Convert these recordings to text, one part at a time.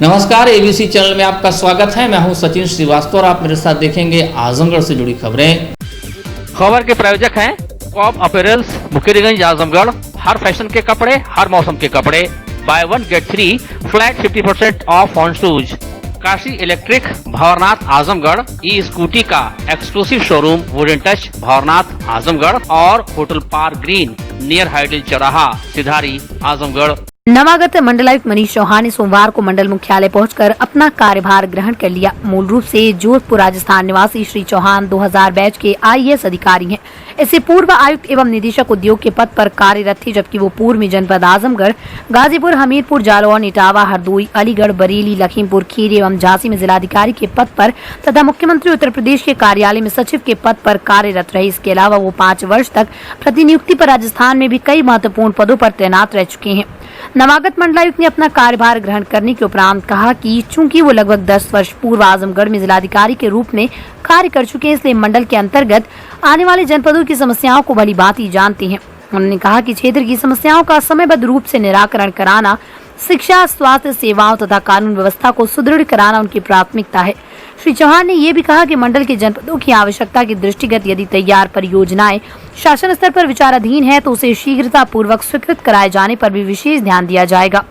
नमस्कार, ABC channel में आपका स्वागत है। मैं हूं सचिन श्रीवास्तव और आप मेरे साथ देखेंगे आजमगढ़ से जुड़ी खबरें। खबर के प्रायोजक हैं कॉब अपैरल्स, मुकेरीगंज, आजमगढ़। हर फैशन के कपड़े, हर मौसम के कपड़े। Buy 1 get 3 flat 50% off on shoes. Kashi electric, Bhanwarnath, Azamgarh. E scooty का exclusive showroom wooden touch, Bhanwarnath, Azamgarh. और hotel park green near hydel चौराहा, सिधारी, आजमगढ़। नवागत मंडलायुक्त मनीष चौहान ने सोमवार को मंडल मुख्यालय पहुंचकर अपना कार्यभार ग्रहण कर लिया। मूल रूप से जोधपुर राजस्थान निवासी श्री चौहान 2000 बैच के आईएएस अधिकारी हैं। इससे पूर्व आयुक्त एवं निदेशक उद्योग के पद पर कार्यरत थे, जबकि वो पूर्व में जनपद आजमगढ़, गाजीपुर, हमीरपुर, जालौन, इटावा, हरदोई, अलीगढ़, बरेली, लखीमपुर खीरी एवं झांसी में जिलाधिकारी के पद पर तथा मुख्यमंत्री उत्तर प्रदेश के कार्यालय में सचिव के पद पर कार्यरत रहे। इसके अलावा वो 5 वर्ष तक प्रतिनियुक्ति पर राजस्थान में भी कई महत्वपूर्ण पदों पर तैनात रह चुके हैं। नवागत मंडलायुक्त ने अपना कार्यभार ग्रहण करने के उपरांत कहा कि चूंकि वो लगभग 10 वर्ष पूर्व आजमगढ़ में जिलाधिकारी के रूप में कार्य कर चुके हैं, इसलिए मंडल के अंतर्गत आने वाले जनपदों की समस्याओं को भली भांति जानते हैं। उन्होंने कहा कि क्षेत्र की समस्याओं का समयबद्ध रूप से निराकरण कराना, शिक्षा, स्वास्थ्य सेवाओं तथा कानून व्यवस्था को सुदृढ़ कराना उनकी प्राथमिकता है। श्री चौहान ने ये भी कहा कि मंडल के जनपदों की आवश्यकता के दृष्टिगत यदि तैयार परियोजनाएं शासन स्तर पर विचाराधीन है तो उसे शीघ्रता पूर्वक स्वीकृत कराए जाने पर भी विशेष ध्यान दिया जाएगा।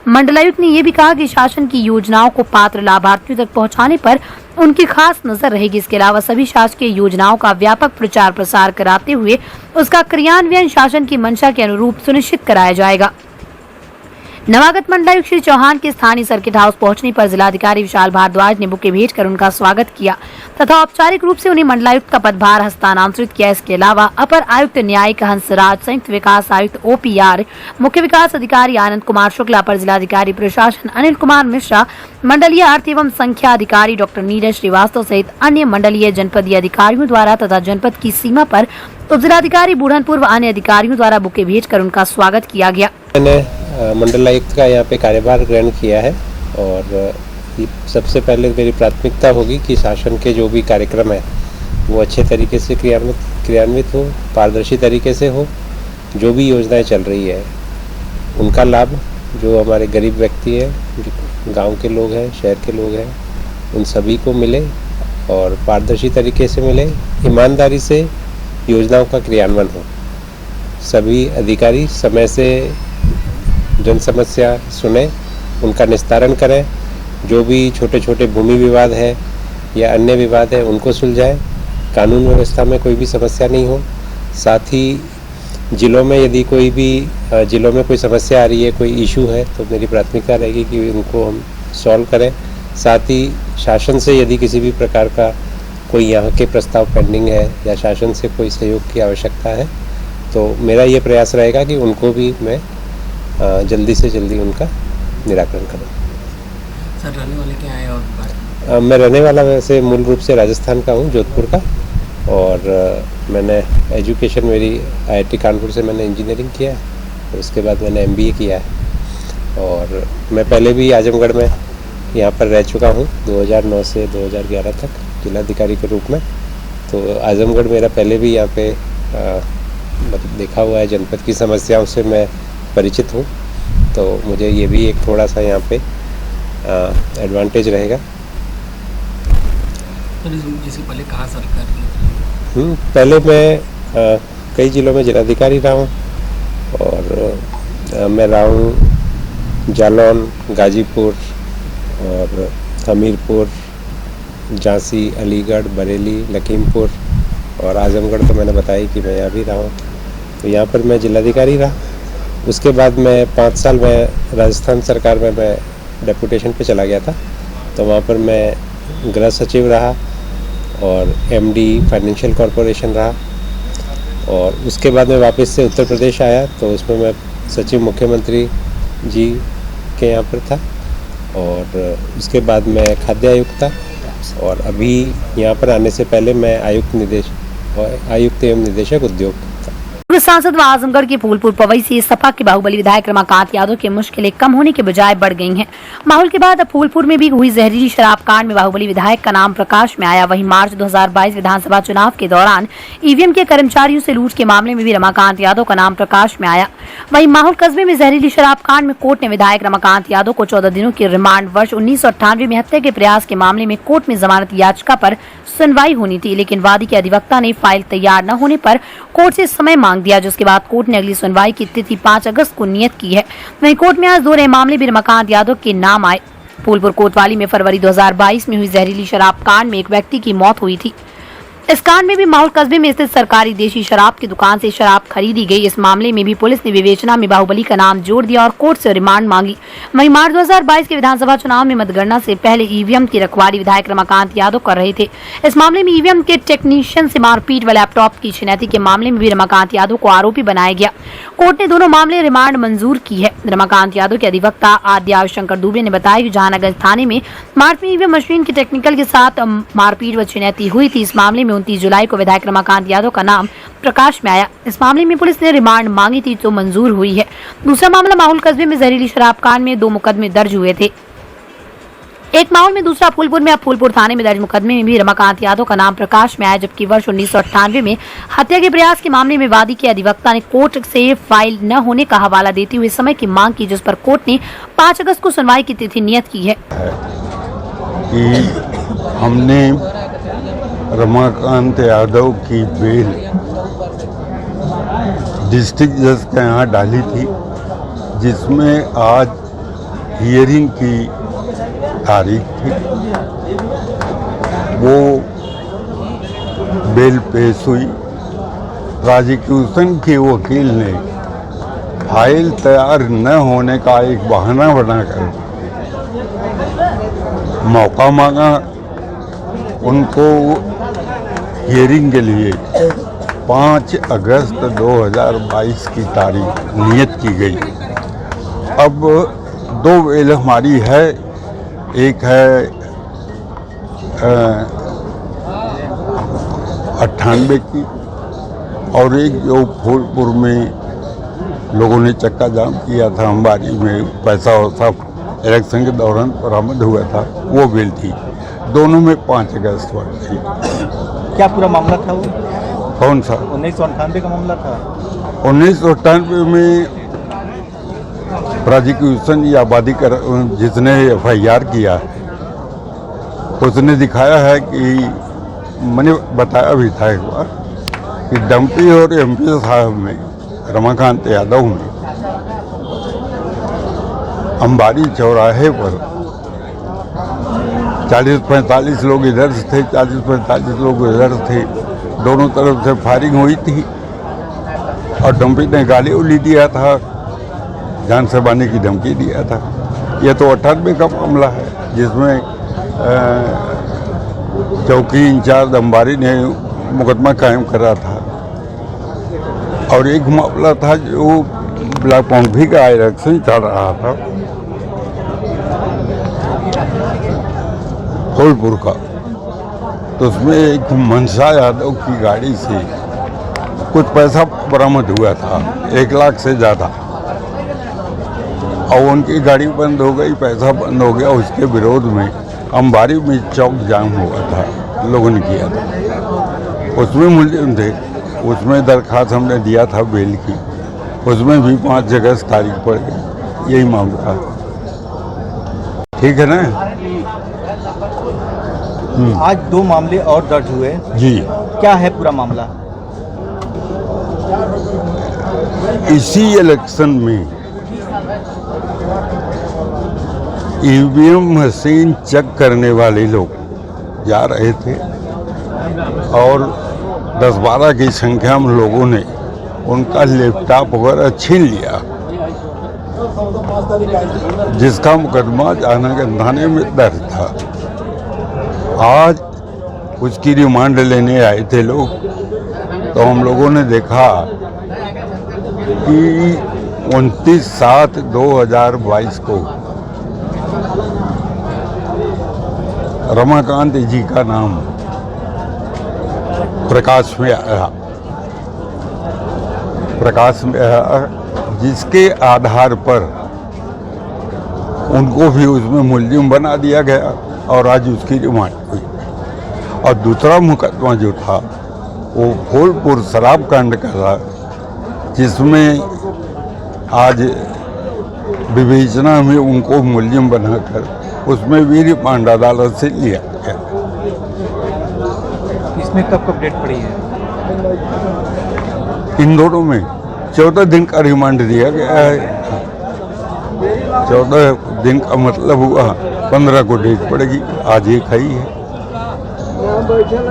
मंडलायुक्त ने ये भी कहा कि शासन की योजनाओं को पात्र लाभार्थियों तक पहुंचाने पर उनकी खास नजर रहेगी। इसके अलावा सभी शासकीय योजनाओं का व्यापक प्रचार प्रसार कराते हुए उसका क्रियान्वयन शासन की मंशा के अनुरूप सुनिश्चित कराया जाएगा। नवागत मंडलायुक्त श्री चौहान के स्थानीय सर्किट हाउस पहुंचने पर जिलाधिकारी विशाल भारद्वाज ने बुके भेंट कर उनका स्वागत किया तथा औपचारिक रूप से उन्हें मंडलायुक्त का पदभार हस्तांतरित किया। इसके अलावा अपर आयुक्त न्यायिक हंसराज, संयुक्त विकास आयुक्त ओपीआर, मुख्य विकास अधिकारी आनंद कुमार शुक्ला, अपर जिलाधिकारी प्रशासन अनिल कुमार मिश्रा, मंडलीय अर्थ एवं संख्या अधिकारी डॉक्टर नीरज श्रीवास्तव सहित अन्य मंडलीय जनपदीय अधिकारियों द्वारा तथा जनपद की सीमा पर उप जिलाधिकारी बूढ़नपुर व अन्य अधिकारियों द्वारा बुके भेज कर उनका स्वागत किया गया। मंडलायुक्त का यहाँ पे कार्यभार ग्रहण किया है और सबसे पहले मेरी प्राथमिकता होगी कि शासन के जो भी कार्यक्रम है वो अच्छे तरीके से क्रियान्वित हो, पारदर्शी तरीके से हो। जो भी योजनाएं चल रही है उनका लाभ जो हमारे गरीब व्यक्ति है, गांव के लोग हैं, शहर के लोग हैं, उन सभी को मिले और पारदर्शी तरीके से मिले, ईमानदारी से योजनाओं का क्रियान्वयन हो। सभी अधिकारी समय से जन समस्या सुने, उनका निस्तारण करें। जो भी छोटे छोटे भूमि विवाद है या अन्य विवाद है उनको सुलझाएं। कानून व्यवस्था में कोई भी समस्या नहीं हो। साथ ही जिलों में यदि कोई भी जिलों में कोई समस्या आ रही है, कोई इशू है, तो मेरी प्राथमिकता रहेगी कि उनको हम सॉल्व करें। साथ ही शासन से यदि किसी भी प्रकार का कोई यहाँ के प्रस्ताव पेंडिंग है या शासन से कोई सहयोग की आवश्यकता है तो मेरा ये प्रयास रहेगा कि उनको भी मैं जल्दी से जल्दी उनका निराकरण करूँ। सर, रहने वाले क्या है और मैं रहने वाला वैसे मूल रूप से राजस्थान का हूँ, जोधपुर का। और मैंने एजुकेशन मेरी आईआईटी कानपुर से मैंने इंजीनियरिंग किया है और उसके बाद मैंने एमबीए किया है। और मैं पहले भी आजमगढ़ में यहाँ पर रह चुका हूँ 2009 से 2011 तक जिलाधिकारी के रूप में। तो आजमगढ़ मेरा पहले भी यहाँ पे मतलब देखा हुआ है, जनपद की समस्याओं से मैं परिचित हूँ। तो मुझे ये भी एक थोड़ा सा यहाँ पे एडवांटेज रहेगा। तो जैसे पहले कहाँ सरकार पहले मैं कई जिलों में जिलाधिकारी रहा हूँ और मैं रहा हूँ जालौन, गाजीपुर और हमीरपुर, झांसी, अलीगढ़, बरेली, लखीमपुर और आजमगढ़। तो मैंने बताया कि मैं यहाँ भी रहा हूँ। तो यहाँ पर मैं जिलाधिकारी रहा। उसके बाद मैं 5 साल में राजस्थान सरकार में मैं डेपुटेशन पे चला गया था। तो वहाँ पर मैं गृह सचिव रहा और एमडी फाइनेंशियल कॉरपोरेशन रहा। और उसके बाद मैं वापस से उत्तर प्रदेश आया तो उसमें मैं सचिव मुख्यमंत्री जी के यहाँ पर था। और उसके बाद मैं खाद्य आयुक्त था और अभी यहाँ पर आने से पहले मैं आयुक्त एवं निदेशक उद्योग था। पूर्व सांसद व आजमगढ़ के फूलपुर पवई से सपा के बाहुबली विधायक रमाकांत यादव की मुश्किलें कम होने के बजाय बढ़ गई हैं। माहौल के बाद अब फूलपुर में भी हुई जहरीली शराब कांड में बाहुबली विधायक का नाम प्रकाश में आया। वहीं मार्च 2022 विधानसभा चुनाव के दौरान ईवीएम के कर्मचारियों से लूट के मामले में भी रमाकांत यादव का नाम प्रकाश में आया। वहीं माहौल कस्बे में जहरीली शराब कांड में कोर्ट ने विधायक रमाकांत यादव को 14 दिनों की रिमांड, वर्ष 1998 में हत्या के प्रयास के मामले में कोर्ट में जमानत याचिका पर सुनवाई होनी थी, लेकिन वादी के अधिवक्ता ने फाइल तैयार न होने पर कोर्ट से समय मांग दिया, जिसके बाद कोर्ट ने अगली सुनवाई की तिथि 5 अगस्त को नियत की है। वहीं कोर्ट में आज 2 नए मामले भी रमाकांत यादव के नाम आए। फूलपुर कोतवाली में फरवरी 2022 में हुई जहरीली शराब कांड में एक व्यक्ति की मौत हुई थी। इस कांड में भी माहौल कस्बे में स्थित सरकारी देशी शराब की दुकान से शराब खरीदी गई। इस मामले में भी पुलिस ने विवेचना में बाहुबली का नाम जोड़ दिया और कोर्ट से रिमांड मांगी। वहीं मार्च 2022 के विधानसभा चुनाव में मतगणना से पहले ईवीएम की रखवाली विधायक रमाकांत यादव कर रहे थे। इस मामले में ईवीएम के टेक्नीशियन से मारपीट व लैपटॉप की छिनैती के मामले में भी रमाकांत यादव को आरोपी बनाया गया। कोर्ट ने दोनों मामले रिमांड मंजूर की है। रमाकांत यादव के अधिवक्ता आद्या शंकर दुबे ने बताया कि जहानागंज थाने में मार्च में ईवीएम मशीन के टेक्निकल के साथ मारपीट व छिनैती हुई थी। इस मामले में 29 जुलाई को विधायक रमाकांत यादव का नाम प्रकाश में आया। इस मामले में पुलिस ने रिमांड मांगी थी तो मंजूर हुई है। दूसरा मामला माहौल कस्बे में जहरीली शराब कांड में 2 मुकदमे दर्ज हुए थे। एक मामले में, दूसरा फूलपुर में। अब फूलपुर थाने में दर्ज मुकदमे में भी रमाकांत यादव का नाम प्रकाश में आया, जबकि वर्ष 1998 में हत्या के प्रयास के मामले में वादी के अधिवक्ता ने कोर्ट से फाइल न होने का हवाला देते हुए समय की मांग की, जिस पर कोर्ट ने 5 अगस्त को सुनवाई की तिथि नियत की है। हमने रमाकांत यादव की बेल डिस्ट्रिक्ट जज के यहाँ डाली थी, जिसमें आज हियरिंग की तारीख थी। वो बेल पेश हुई। प्रोसिक्यूशन के वकील ने फाइल तैयार न होने का एक बहाना बनाकर मौका मांगा। उनको हियरिंग के लिए 5 अगस्त 2022 की तारीख नियत की गई। अब 2 बेल हमारी है, एक है 98 की और एक जो फूलपुर में लोगों ने चक्का जाम किया था, अंबारी में पैसा वैसा इलेक्शन के दौरान बरामद हुआ था, वो बेल थी। दोनों में 5 अगस्त पर थी। क्या पूरा मामला था वो? कौन सा? 1998 का मामला था। 1998 में प्रोसिक्यूशन या वादी कर जिसने FIR किया उसने दिखाया है कि मैंने बताया भी था एक बार कि डम्पी और MP साहब में, रमाकांत यादव में अंबारी चौराहे पर 40-45 लोग इधर से थे, 40-45 लोग इधर थे, दोनों तरफ से फायरिंग हुई थी और डम्पी ने गाली उली दिया था, जान से मारने की धमकी दिया था। यह तो 98 का मामला है, जिसमें चौकी इंचार्ज अंबारी ने मुकदमा कायम करा था। और एक मामला था जो ब्लॉक पॉन्भी का इलेक्शन चल रहा था फूलपुर का, तो उसमें एक मनसा यादव की गाड़ी से कुछ पैसा बरामद हुआ था, 1 लाख से ज़्यादा, और उनकी गाड़ी बंद हो गई, पैसा बंद हो गया। उसके विरोध में अंबारी में चौक जाम हुआ था, लोगों ने किया था। उसमें मुलजिम थे, उसमें दरख्वास्त हमने दिया था बेल की, उसमें भी 5 अगस्त तारीख पड़ गई। यही मामला है, ठीक है ना? आज 2 मामले और दर्ज हुए जी। क्या है पूरा मामला? इसी इलेक्शन में ईवीएम मशीन चेक करने वाले लोग जा रहे थे और 10-12 की संख्या में लोगों ने उनका लैपटॉप वगैरह छीन लिया, जिसका मुकदमा जहानागंज थाने में दर्ज था। आज उसकी रिमांड लेने आए थे लोग, तो हम लोगों ने देखा कि 29/7/2022 को रमाकांत जी का नाम प्रकाश में आया। प्रकाश में आया, जिसके आधार पर उनको भी उसमें मुलजिम बना दिया गया और आज उसकी रिमांड हुई। और दूसरा मुकदमा जो था वो फूलपुर शराब कांड का था, जिसमें आज विवेचना में उनको मुलजिम बनाकर उसमें भी रिमांड अदालत से लिया गया। इसमें कब कब डेट पड़ी है? इन दोनों में 14 दिन का रिमांड दिया गया है। 14 दिन का मतलब हुआ 15 को डेट पड़ेगी, आज एक है ही है।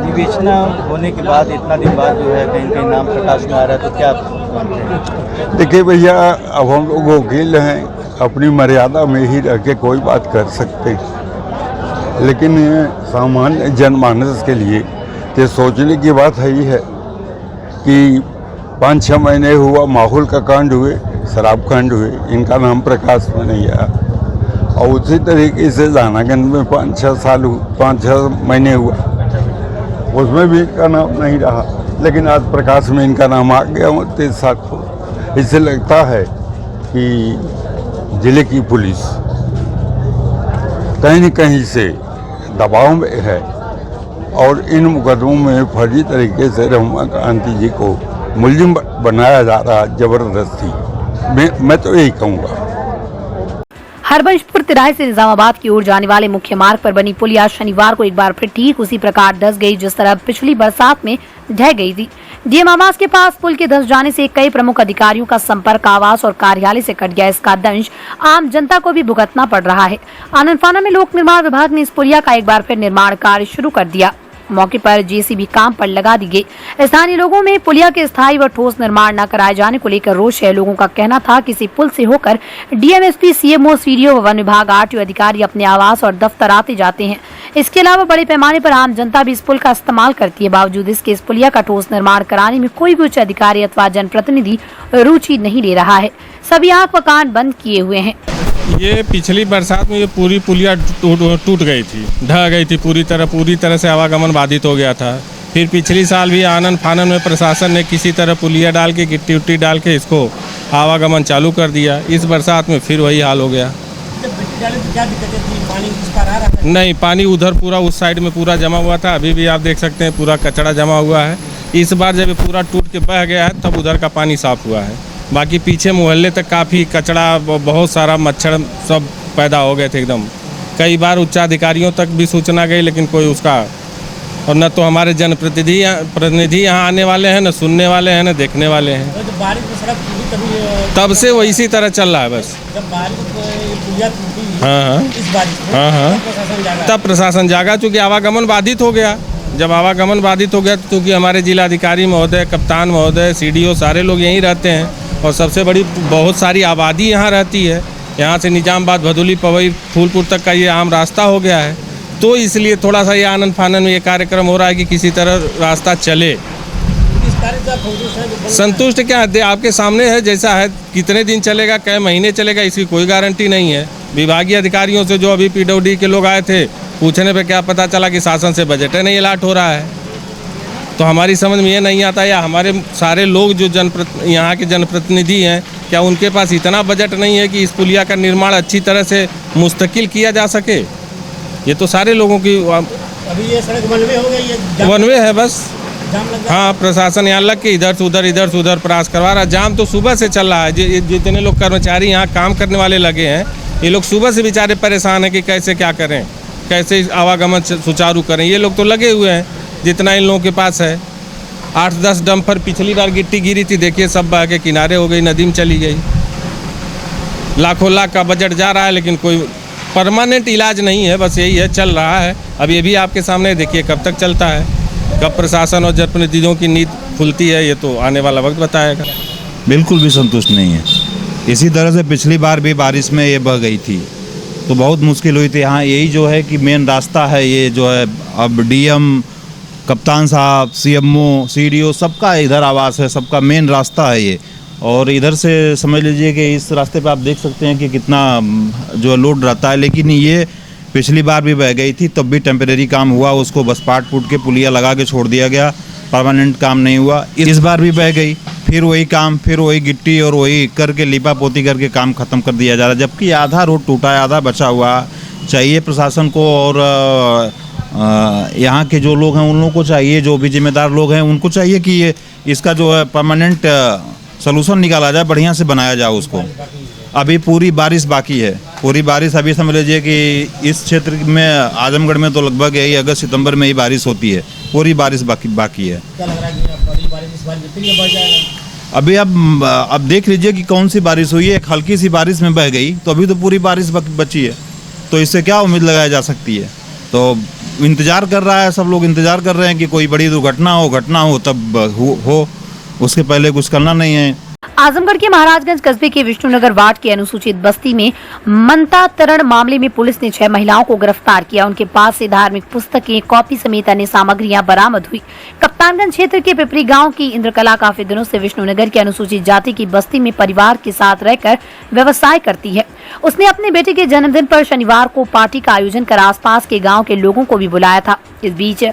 विवेचना होने के बाद इतना दिन बाद जो है कहीं कहीं नाम प्रकाश में आ रहा है, तो क्या मानते हैं? देखिए भैया, अब हम लोग वकील हैं, अपनी मर्यादा में ही रह के कोई बात कर सकते हैं, लेकिन सामान्य जनमानस के लिए ये सोचने की बात है ही है कि 5-6 महीने हुआ माहौल का कांड हुए, शराब कांड हुए, इनका नाम प्रकाश में नहीं आया। और उसी तरीके से जानागंज में 5-6 महीने हुआ, उसमें भी इनका नाम नहीं रहा, लेकिन आज प्रकाश में इनका नाम आ गया 23/7 को। इससे लगता है कि जिले की पुलिस कहीं न कहीं से दबाव में है और इन मुकदमों में फर्जी तरीके से रमाकांत जी को मुलजिम बनाया जा रहा है जबरदस्ती। मैं तो यही कहूँगा। हरबंशपुर तिराहे से निजामाबाद की ओर जाने वाले मुख्य मार्ग पर बनी पुलिया शनिवार को एक बार फिर ठीक उसी प्रकार धंस गई जिस तरह पिछली बरसात में ढह गई थी। डीएम आवास के पास पुल के धंस जाने से कई प्रमुख अधिकारियों का संपर्क आवास और कार्यालय से कट गया। इसका दंश आम जनता को भी भुगतना पड़ रहा है। आनंदफाना में लोक निर्माण विभाग ने इस पुलिया का एक बार फिर निर्माण कार्य शुरू कर दिया। मौके पर जेसीबी काम पर लगा दी गई। स्थानीय लोगों में पुलिया के स्थायी व ठोस निर्माण न कराए जाने को लेकर रोष है। लोगों का कहना था कि इसी पुल से होकर डीएमएसपी, सीएमओ, सीडीओ व वन विभाग, आरटीओ अधिकारी अपने आवास और दफ्तर आते जाते हैं। इसके अलावा बड़े पैमाने पर आम जनता भी इस पुल का इस्तेमाल करती है। बावजूद इसके इस पुलिया का ठोस निर्माण कराने में कोई भी उच्च अधिकारी अथवा जनप्रतिनिधि रुचि नहीं ले रहा है। सभी आंख व कान बंद किए हुए हैं। ये पिछली बरसात में ये पूरी पुलिया टूट गई थी, ढह गई थी पूरी तरह से आवागमन बाधित हो गया था। फिर पिछली साल भी आनन फानन में प्रशासन ने किसी तरह पुलिया डाल के गिट्टी उट्टी डाल के इसको आवागमन चालू कर दिया। इस बरसात में फिर वही हाल हो गया। नहीं, पानी उधर पूरा उस साइड में पूरा जमा हुआ था। अभी भी आप देख सकते हैं पूरा कचरा जमा हुआ है। इस बार जब पूरा टूट के बह गया है तब उधर का पानी साफ हुआ है। बाकी पीछे मोहल्ले तक काफ़ी कचरा, बहुत सारा मच्छर सब पैदा हो गए थे एकदम। कई बार उच्चाधिकारियों तक भी सूचना गई, लेकिन कोई उसका, और न तो हमारे जनप्रतिनिधि यहाँ आने वाले हैं, न सुनने वाले हैं, न देखने वाले हैं। जब बारिश में सड़क तब से वो इसी तरह चल रहा है बस। जब बारिश हाँ, इस बारिश में हाँ, तब प्रशासन जागा, चूँकि आवागमन बाधित हो गया। जब आवागमन बाधित हो गया तो क्योंकि हमारे जिलाधिकारी महोदय, कप्तान महोदय, सीडीओ सारे लोग यहीं रहते हैं और सबसे बड़ी बहुत सारी आबादी यहाँ रहती है। यहाँ से निजामाबाद, भदोली, पवई, फूलपुर तक का ये आम रास्ता हो गया है। तो इसलिए थोड़ा सा ये आनंद फानन में ये कार्यक्रम हो रहा है कि किसी तरह रास्ता चले। संतुष्ट क्या है, आपके सामने है जैसा है। कितने दिन चलेगा, कई महीने चलेगा, इसकी कोई गारंटी नहीं है। विभागीय अधिकारियों से जो अभी पीडब्ल्यूडी के लोग आए थे, पूछने पे क्या पता चला कि शासन से बजट नहीं अलाट हो रहा है। तो हमारी समझ में ये नहीं आता, या हमारे सारे लोग जो यहाँ के जनप्रतिनिधि हैं, क्या उनके पास इतना बजट नहीं है कि इस पुलिया का निर्माण अच्छी तरह से मुस्तकिल किया जा सके। ये तो सारे लोगों की अभी ये सड़क वन वे हो गई है, वन वे है बस। जाम लग गया। हाँ, प्रशासन यहाँ लग के इधर से उधर प्रयास करवा रहा है। जाम तो सुबह से चल रहा है। जितने लोग कर्मचारी यहाँ काम करने वाले लगे हैं, ये लोग सुबह से बेचारे परेशान हैं कि कैसे क्या करें, कैसे आवागमन सुचारू करें। ये लोग तो लगे हुए हैं जितना इन लोगों के पास है। 8-10 डंपर पिछली बार गिट्टी गिरी थी, देखिए सब बह के किनारे हो गई, नदी में चली गई। लाखों लाख का बजट जा रहा है, लेकिन कोई परमानेंट इलाज नहीं है। बस यही है, चल रहा है। अब ये भी आपके सामने देखिए कब तक चलता है, कब प्रशासन और जनप्रतिनिधियों की नींद खुलती है, ये तो आने वाला वक्त बताएगा। बिल्कुल भी संतुष्ट नहीं है। इसी तरह से पिछली बार भी बारिश में ये बह गई थी तो बहुत मुश्किल हुई थी। यहाँ यही जो है कि मेन रास्ता है, ये जो है अब डीएम, कप्तान साहब, सीएमओ, सीडीओ सबका इधर आवास है, सबका मेन रास्ता है ये। और इधर से समझ लीजिए कि इस रास्ते पे आप देख सकते हैं कि कितना जो लोड रहता है। लेकिन ये पिछली बार भी बह गई थी, तब भी टेम्परेरी काम हुआ, उसको बस पाट पुट के पुलिया लगा के छोड़ दिया गया। परमानेंट काम नहीं हुआ। इस बार भी बह गई, फिर वही काम, फिर वही गिट्टी और वही करके लिपा पोती करके काम खत्म कर दिया जा रहा है, जबकि आधा रोड टूटा है, आधा बचा हुआ। चाहिए प्रशासन को और यहाँ के जो लोग हैं उन लोगों को चाहिए, जो भी जिम्मेदार लोग हैं उनको चाहिए कि ये इसका जो है परमानेंट सलूशन निकाला जाए, बढ़िया से बनाया जाए उसको। अभी पूरी बारिश बाकी है, पूरी बारिश अभी समझ लीजिए कि इस क्षेत्र में आजमगढ़ में तो लगभग यही अगस्त सितंबर में ही बारिश होती है, पूरी बारिश बाकी है। क्या लग रहा है कि बड़ी बारिश इस बार जितनी बढ़ जाएगा? अभी अब देख लीजिए कि कौन सी बारिश हुई है। एक हल्की सी बारिश में बह गई तो अभी तो पूरी बारिश बची है, तो इससे क्या उम्मीद लगाई जा सकती है। तो इंतज़ार कर रहा है, सब लोग इंतज़ार कर रहे हैं कि कोई बड़ी दुर्घटना हो तब हो, उसके पहले कुछ करना नहीं है। आजमगढ़ के महाराजगंज कस्बे के विष्णुनगर वार्ड की अनुसूचित बस्ती में मंतातरण मामले में पुलिस ने 6 महिलाओं को गिरफ्तार किया। उनके पास से धार्मिक पुस्तकें, कॉपी समेत अन्य सामग्रियां बरामद हुई। कप्तानगंज क्षेत्र के पिपरी गांव की इंद्रकला काफी दिनों से विष्णुनगर की अनुसूचित जाति की बस्ती में परिवार के साथ रहकर व्यवसाय करती है। उसने अपने बेटे के जन्मदिन पर शनिवार को पार्टी का आयोजन कर आसपास के गांव के लोगों को भी बुलाया था। इस बीच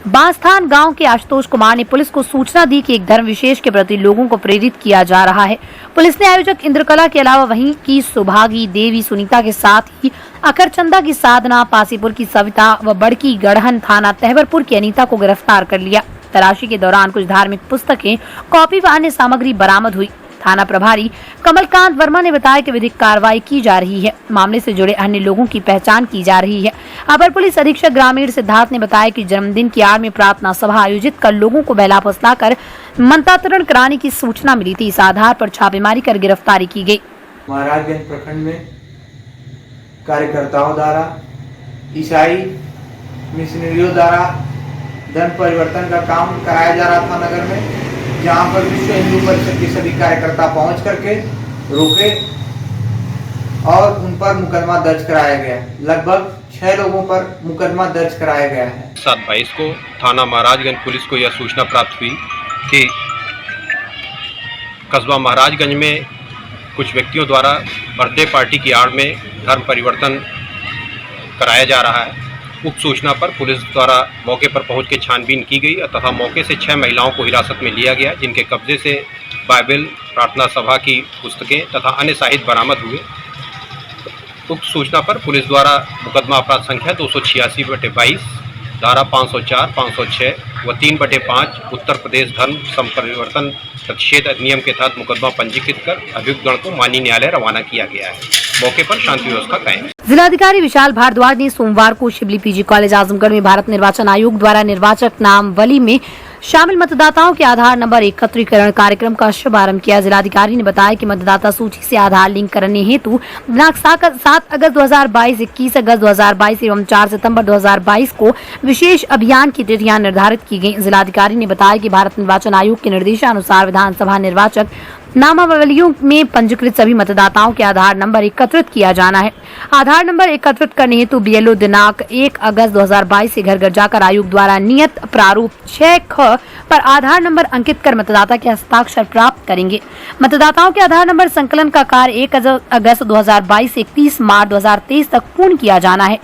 बांसथान गांव के आशुतोष कुमार ने पुलिस को सूचना दी कि एक धर्म विशेष के प्रति लोगों को प्रेरित किया जा रहा है। पुलिस ने आयोजक इंद्रकला के अलावा वहीं की सुभागी देवी सुनीता के साथ ही अकरचंदा की साधना, पासीपुर की सविता व बड़की गढ़हन थाना तहवरपुर की अनीता को गिरफ्तार कर लिया। तलाशी के दौरान कुछ धार्मिक पुस्तकें, कॉपी व अन्य सामग्री बरामद हुई। थाना प्रभारी कमलकांत वर्मा ने बताया कि विधिक कार्रवाई की जा रही है। मामले से जुड़े अन्य लोगों की पहचान की जा रही है। अपर पुलिस अधीक्षक ग्रामीण सिद्धार्थ ने बताया कि जन्मदिन की आड़ में प्रार्थना सभा आयोजित कर लोगों को बहला फुसला कर मंतातरण कराने की सूचना मिली थी। इस आधार पर छापेमारी कर गिरफ्तारी की गई। महाराजगंज प्रखंड में कार्यकर्ताओं द्वारा, ईसाई मिशनरियों द्वारा धर्म परिवर्तन का काम कराया जा रहा था नगर में, जहां पर विश्व हिंदू परिषद के सभी कार्यकर्ता पहुंच करके रोके और उन पर मुकदमा दर्ज कराया गया। लगभग 6 लोगों पर मुकदमा दर्ज कराया गया है। 7/22 को थाना महाराजगंज पुलिस को यह सूचना प्राप्त हुई कि कस्बा महाराजगंज में कुछ व्यक्तियों द्वारा बर्थडे पार्टी की आड़ में धर्म परिवर्तन कराया जा रहा है। उक्त सूचना पर पुलिस द्वारा मौके पर पहुंच के छानबीन की गई तथा मौके से 6 महिलाओं को हिरासत में लिया गया, जिनके कब्जे से बाइबल, प्रार्थना सभा की पुस्तकें तथा अन्य साहित्य बरामद हुए। उक्त सूचना पर पुलिस द्वारा मुकदमा अपराध संख्या 286/22, धारा 504, 506 व 3/5 उत्तर प्रदेश धर्म संपरिवर्तन प्रतिषेध अधिनियम के तहत मुकदमा पंजीकृत कर अभियुक्त गण को माननीय न्यायालय रवाना किया गया है। मौके पर शांति व्यवस्था कायम। जिलाधिकारी विशाल भारद्वाज ने सोमवार को शिबली पीजी कॉलेज आजमगढ़ में भारत निर्वाचन आयोग द्वारा निर्वाचक नामावली में शामिल मतदाताओं के आधार नंबर एकत्रीकरण कार्यक्रम का शुभारंभ किया। जिलाधिकारी ने बताया कि मतदाता सूची से आधार लिंक करने हेतु दिनांक 7 अगस्त 2022, 21 अगस्त 2022 एवं 4 सितंबर 2022 को विशेष अभियान की तिथियां निर्धारित की गयी। जिलाधिकारी ने बताया कि भारत निर्वाचन आयोग के निर्देशानुसार विधानसभा निर्वाचक नामावलियों में पंजीकृत सभी मतदाताओं के आधार नंबर एकत्रित किया जाना है। आधार नंबर एकत्रित करने हेतु बीएलओ दिनांक 1 अगस्त 2022 से घर घर जाकर आयोग द्वारा नियत प्रारूप 6ख पर आधार नंबर अंकित कर मतदाता के हस्ताक्षर प्राप्त करेंगे। मतदाताओं के आधार नंबर संकलन का कार्य 1 अगस्त 2022 से 31 मार्च 2023 तक पूर्ण किया जाना है।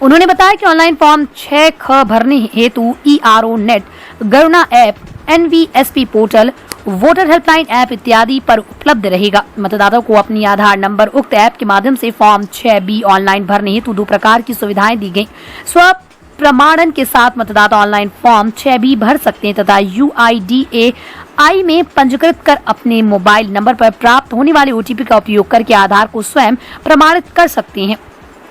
उन्होंने बताया कि ऑनलाइन फॉर्म 6ख भरने हेतु ERO net, Garuda app, NVSP portal, voter helpline app इत्यादि पर उपलब्ध रहेगा। मतदाताओं को अपनी आधार नंबर उक्त ऐप के माध्यम से फॉर्म 6B ऑनलाइन भरने हेतु 2 प्रकार की सुविधाएं दी गयी। स्व प्रमाणन के साथ मतदाता ऑनलाइन फॉर्म 6B भर सकते हैं तथा UIDAI में पंजीकृत कर अपने मोबाइल नंबर पर प्राप्त होने वाले OTP का उपयोग करके आधार को स्वयं प्रमाणित कर सकते हैं।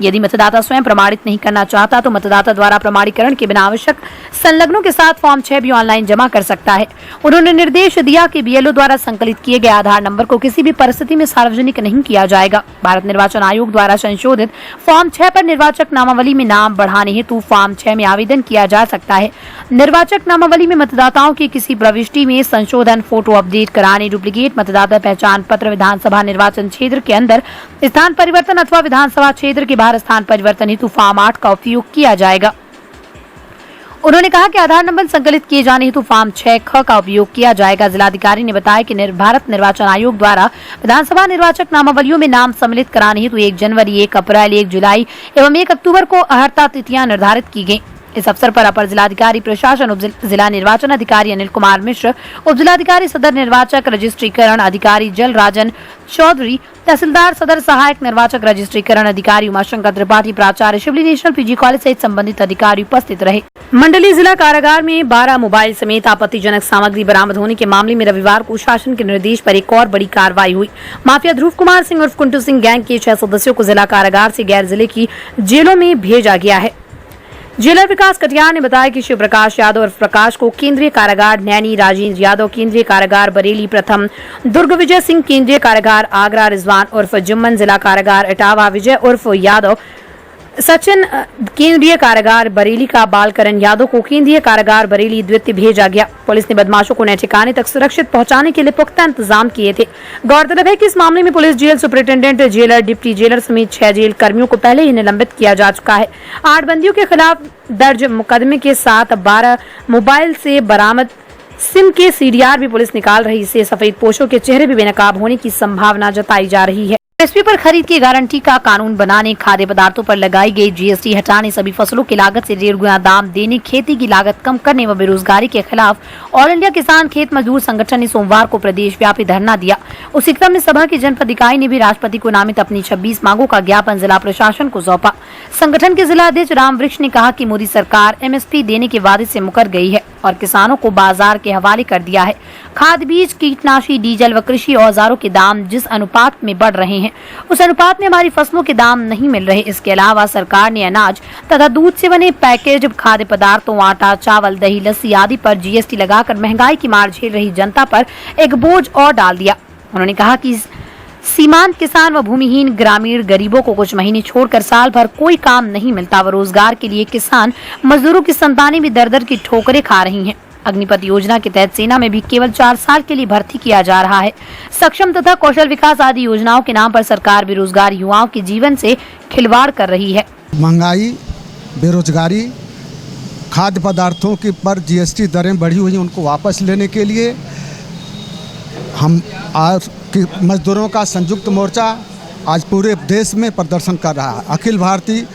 यदि मतदाता स्वयं प्रमाणित नहीं करना चाहता तो मतदाता द्वारा प्रमाणीकरण के बिना आवश्यक संलग्नों के साथ फॉर्म 6B ऑनलाइन जमा कर सकता है। उन्होंने निर्देश दिया कि बीएलओ द्वारा संकलित किए गए आधार नंबर को किसी भी परिस्थिति में सार्वजनिक नहीं किया जाएगा। भारत निर्वाचन आयोग द्वारा संशोधित फॉर्म 6 पर निर्वाचक नामावली में नाम बढ़ाने हेतु फॉर्म 6 में आवेदन किया जा सकता है। निर्वाचक नामावली में मतदाताओं की किसी प्रविष्टि में संशोधन, फोटो अपडेट कराने, डुप्लीकेट मतदाता पहचान पत्र, विधानसभा निर्वाचन क्षेत्र के अंदर स्थान परिवर्तन अथवा विधानसभा क्षेत्र के बाहर स्थान परिवर्तन हेतु फॉर्म 8 का उपयोग किया जाएगा। उन्होंने कहा कि आधार नंबर संकलित किए जाने हेतु फॉर्म 6ख का उपयोग किया जाएगा। जिलाधिकारी ने बताया कि भारत निर्वाचन आयोग द्वारा विधानसभा निर्वाचक नामावलियों में नाम सम्मिलित कराने हेतु 1 जनवरी, 1 अप्रैल, 1 जुलाई एवं 1 अक्टूबर को अहर्ता तिथियां निर्धारित की गयी। इस अवसर पर अपर जिलाधिकारी प्रशासन, उप जिला निर्वाचन अधिकारी अनिल कुमार मिश्र, उप जिलाधिकारी सदर निर्वाचक रजिस्ट्रीकरण अधिकारी जल राजन चौधरी, तहसीलदार सदर सहायक निर्वाचक रजिस्ट्रीकरण अधिकारी उमाशंकर त्रिपाठी, प्राचार्य शिवली नेशनल पीजी कॉलेज सहित संबंधित अधिकारी उपस्थित रहे। मंडली जिला कारागार में 12 मोबाइल समेत आपत्तिजनक सामग्री बरामद होने के मामले में रविवार को शासन के निर्देश पर एक और बड़ी कार्रवाई हुई। माफिया ध्रुव कुमार सिंह उर्फ कुंटू सिंह गैंग के 6 सदस्यों को जिला कारागार से गैर जिले की जेलों में भेजा गया है। जेलर विकास कटियार ने बताया कि शिव प्रकाश यादव उर्फ प्रकाश को केंद्रीय कारागार नैनी, राजेंद्र यादव केंद्रीय कारागार बरेली प्रथम, दुर्ग विजय सिंह केंद्रीय कारागार आगरा, रिजवान उर्फ जुम्मन जिला कारागार इटावा, विजय उर्फ यादव, सचिन केंद्रीय कारागार बरेली का, बालकरण यादव को केंद्रीय कारागार बरेली द्वितीय भेजा गया। पुलिस ने बदमाशों को नए ठिकाने तक सुरक्षित पहुंचाने के लिए पुख्ता इंतजाम किए थे। गौरतलब है कि इस मामले में police jail superintendent, jailer, deputy jailer समेत 6 जेल कर्मियों को पहले ही निलंबित किया जा चुका है। 8 बंदियों के खिलाफ दर्ज मुकदमे के साथ 12 मोबाइल से बरामद सिम के CDR भी पुलिस निकाल रही है। सफेद पोशों के चेहरे भी बेनकाब होने की संभावना जताई जा रही है। एमएसपी पर खरीद की गारंटी का कानून बनाने, खाद्य पदार्थों पर लगाई गई GST हटाने, सभी फसलों की लागत से 1.5 गुना दाम देने, खेती की लागत कम करने व बेरोजगारी के खिलाफ ऑल इंडिया किसान खेत मजदूर संगठन ने सोमवार को प्रदेश व्यापी धरना दिया। उसी क्रम में सभा की जनपद इकाई ने भी राष्ट्रपति को नामित अपनी 26 मांगों का ज्ञापन जिला प्रशासन को सौंपा। संगठन के जिला अध्यक्ष राम वृक्ष ने कहा कि मोदी सरकार MSP देने के वादे से मुकर गई है और किसानों को बाजार के हवाले कर दिया है। खाद, बीज, कीटनाशी, डीजल व कृषि औजारों के दाम जिस अनुपात में बढ़ रहे हैं उस अनुपात में हमारी फसलों के दाम नहीं मिल रहे। इसके अलावा सरकार ने अनाज तथा दूध से बने पैकेज खाद्य पदार्थों, आटा, चावल, दही, लस्सी आदि पर GST लगाकर महंगाई की मार झेल रही जनता पर एक बोझ और डाल दिया। उन्होंने कहा कि सीमांत किसान व भूमिहीन ग्रामीण गरीबों को कुछ महीने छोड़कर साल भर कोई काम नहीं मिलता व रोजगार के लिए किसान मजदूरों की संतानें भी दर दर की ठोकरें खा रही हैं। अग्निपथ योजना के तहत सेना में भी केवल 4 साल के लिए भर्ती किया जा रहा है। सक्षम तथा कौशल विकास आदि योजनाओं के नाम पर सरकार बेरोजगार युवाओं के जीवन से खिलवाड़ कर रही है। महंगाई, बेरोजगारी, खाद्य पदार्थों के पर GST दरें बढ़ी हुई हैं, उनको वापस लेने के लिए हम आज मजदूरों का संयुक्त मोर्चा आज पूरे देश में प्रदर्शन कर रहा है। अखिल भारतीय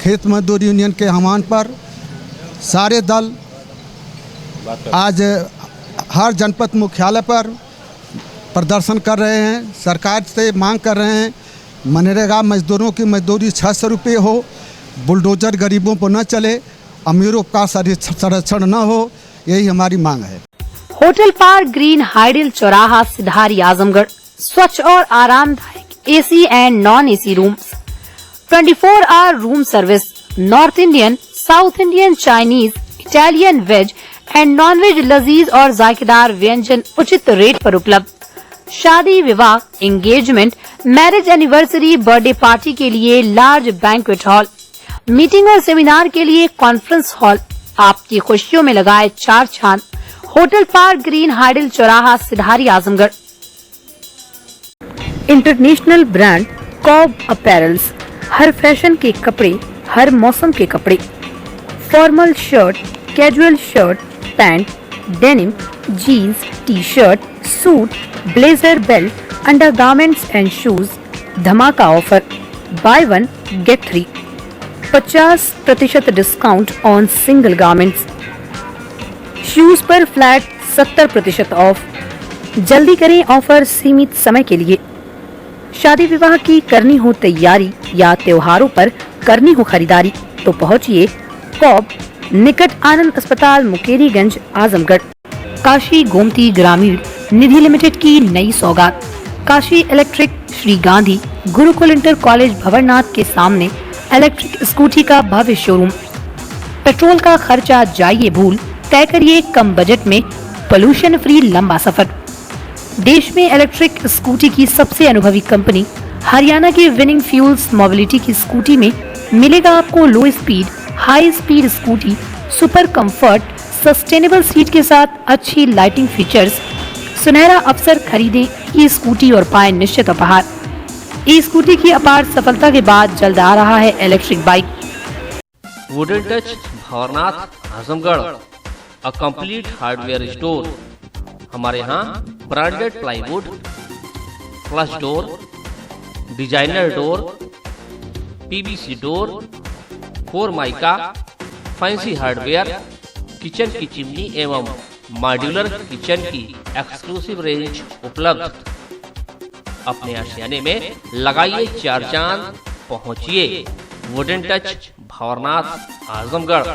खेत मजदूर यूनियन के आह्वान पर सारे दल आज हर जनपद मुख्यालय पर प्रदर्शन कर रहे हैं। सरकार से मांग कर रहे हैं मनरेगा मजदूरों की मजदूरी 600 रुपये हो, बुलडोजर गरीबों पर न चले, अमीरों का संरक्षण न हो, यही हमारी मांग है। होटल पार्क ग्रीन हाइडल चौराहा सिधारी आजमगढ़, स्वच्छ और आरामदायक AC and non AC rooms, 24 hour room service, North Indian, South Indian, Chinese, Italian, veg and non veg लजीज और जायकेदार व्यंजन उचित रेट पर उपलब्ध। शादी, विवाह, engagement, marriage anniversary, birthday party के लिए लार्ज बैंक्वेट हॉल, मीटिंग और सेमिनार के लिए कॉन्फ्रेंस हॉल, आपकी खुशियों में लगाए 4 चांद। होटल पार्क ग्रीन हाइडल चौराहा Sidhari Azamgarh. International brand Cobb apparels, हर फैशन के कपड़े, हर मौसम के कपड़े, formal shirt, casual shirt, pant, denim, jeans, t-shirt, suit, blazer, belt, undergarments and shoes, धमाका offer, buy 1 get 3, 50% discount on single garments, shoes पर फ्लैट 70% ऑफ। जल्दी करें, ऑफर सीमित समय के लिए। शादी विवाह की करनी हो तैयारी या त्योहारों पर करनी हो खरीदारी तो पहुंचिए कॉब, निकट आनंद अस्पताल, मुकेरीगंज, आजमगढ़। काशी गोमती ग्रामीण निधि लिमिटेड की नई सौगात, Kashi electric, Shri Gandhi Gurukul inter college Bhawarnath के सामने इलेक्ट्रिक स्कूटी का भव्य शोरूम। पेट्रोल का खर्चा जाइए भूल, तय करिए कम बजट में पोल्यूशन फ्री लंबा सफर। देश में इलेक्ट्रिक स्कूटी की सबसे अनुभवी कंपनी हरियाणा की विनिंग फ्यूल्स मोबिलिटी की स्कूटी में मिलेगा आपको लो speed, high speed scooty, super comfort, sustainable seat के साथ अच्छी लाइटिंग फीचर्स। सुनहरा अवसर, खरीदें ई स्कूटी और पाएं निश्चित उपहार। ई स्कूटी की अपार सफलता के बाद जल्द आ रहा है electric bike. Wooden touch Bhawarnath Azamgarh, a complete hardware store. हमारे यहाँ branded plywood, flush door, designer door, PVC door, 4 mica, fancy hardware, kitchen की चिमनी एवं मॉड्यूलर किचन की एक्सक्लूसिव रेंज उपलब्ध। अपने आशियाने में लगाइए 4 चांद, पहुंचिए वुडन टच, भंवरनाथ, आजमगढ़।